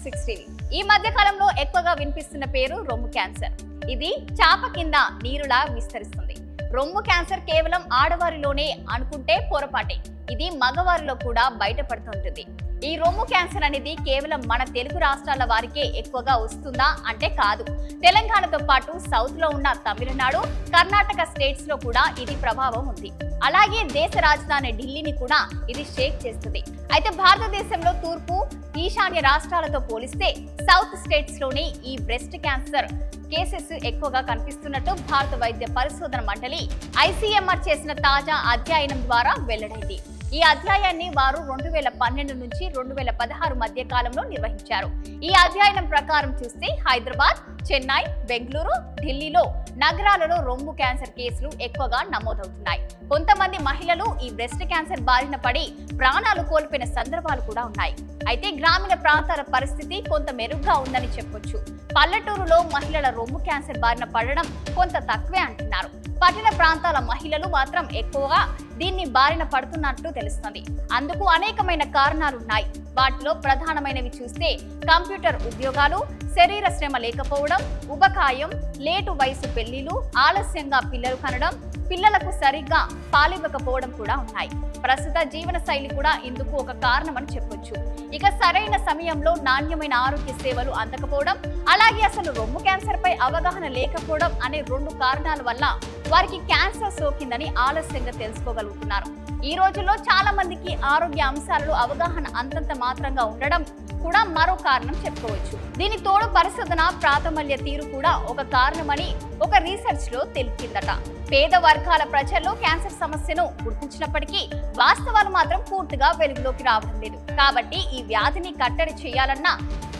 6 TV. ఈ మధ్య కాలంలో ఎక్కువగా వినిపిస్తున్న పేరు రొమ్ము క్యాన్సర్. ఇది చాప కింద నీరులా విస్తరిస్తుంది. రొమ్ము క్యాన్సర్ కేవలం ఆడవారిలోనే అనుకుంటే పొరపాటే. ఇది మగవారిలో కూడా బయటపడుతుంటుంది. ఈ రొమ్ము క్యాన్సర్ అనేది కేవలం మన తెలుగు రాష్ట్రాల వారికే ఎక్కువగా వస్తుందా అంటే కాదు. తెలంగాణతో పాటు సౌత్ లో ఉన్న తమిళనాడు, కర్ణాటక స్టేట్స్ లో కూడా ఇది ప్రభావం ఉంది. అలాగే దేశ రాజధాని ఢిల్లీని కూడా ఇది షేక్ చేస్తుంది. అయితే భారతదేశంలో తూర్పు, ఈశాన్య రాష్ట్రాలతో పోలిస్తే సౌత్ స్టేట్స్ లోనే ఈ బ్రెస్ట్ క్యాన్సర్ కేసెస్ ఎక్కువగా కనిపిస్తున్నట్టు భారత వైద్య పరిశోధన మండలి ICMR చేసిన తాజా అధ్యయనం ద్వారా వెల్లడైంది. ఈ అధ్యయనాన్ని వారు 2012 నుంచి 2016 మధ్య కాలంలో నిర్వహించారు. ఈ అధ్యయనం ప్రకారం చూస్తే హైదరాబాద్, చెన్నై, బెంగళూరు, ఢిల్లీలో నగరాలలో రొమ్ము క్యాన్సర్ కేసులు ఎక్కువగా నమోదవుతున్నాయి. కొంతమంది మహిళలు ఈ బ్రెస్ట్ క్యాన్సర్ బారిన పడి ప్రాణాలు కోల్పోయిన సందర్భాలు కూడా ఉన్నాయి. అయితే గ్రామీణ ప్రాంతాల పరిస్థితి కొంత మెరుగ్గా ఉందని చెప్పొచ్చు. పల్లెటూరులో మహిళల రొమ్ము క్యాన్సర్ బారిన పడడం కొంత తక్కువే అంటున్నారు. పట్టణ ప్రాంతాల మహిళలు మాత్రం ఎక్కువగా దీన్ని బారిన పడుతున్నట్టు తెలుస్తుంది. అందుకు అనేకమైన కారణాలున్నాయి. వాటిలో ప్రధానమైనవి చూస్తే కంప్యూటర్ ఉద్యోగాలు, శరీర శ్రమ లేకపోవడం, ఉబకాయం, లేటు వయసు పెళ్లిలు, ఆలస్యంగా పిల్లలు కనడం, పిల్లలకు సరిగ్గా పాలివ్వకపోవడం కూడా ఉన్నాయి. ప్రస్తుత జీవన శైలి కూడా ఇందుకు ఒక కారణమని చెప్పొచ్చు. ఇక సరైన సమయంలో నాణ్యమైన ఆరోగ్య సేవలు అందకపోవడం, అలాగే అసలు రొమ్ము క్యాన్సర్ పై అవగాహన లేకపోవడం అనే 2 కారణాల వల్ల వారికి క్యాన్సర్ సోకిందని ఆలస్యంగా తెలుసుకోగలుగుతున్నారు. ఈ రోజుల్లో చాలా మందికి ఆరోగ్య అంశాలలో అవగాహన అంతంత మాత్రంగా ఉండడం కూడా మరో కారణం చెప్పుకోవచ్చు. దీని తోడు పరిశోధన ప్రాథమల్య తీరు కూడా ఒక కారణమని ఒక రీసెర్చ్ లో తెలిపిందట. పేద వర్గాల ప్రజల్లో క్యాన్సర్ సమస్యను గుర్తించినప్పటికీ వాస్తవాలు మాత్రం పూర్తిగా వెలుగులోకి రావడం లేదు. కాబట్టి ఈ వ్యాధిని కట్టడి చేయాలన్నా,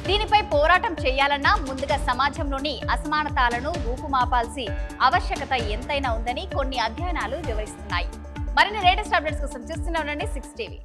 దీనిపై పోరాటం చేయాలన్నా ముందుగా సమాజంలోని అసమానతలను రూపుమాపాల్సి ఆవశ్యకత ఎంతైనా ఉందని కొన్ని అధ్యయనాలు వివరిస్తున్నాయి. మరిన్ని లేటెస్ట్ అప్డేట్స్ కోసం చూస్తూనే ఉండండి 6 టీవీ.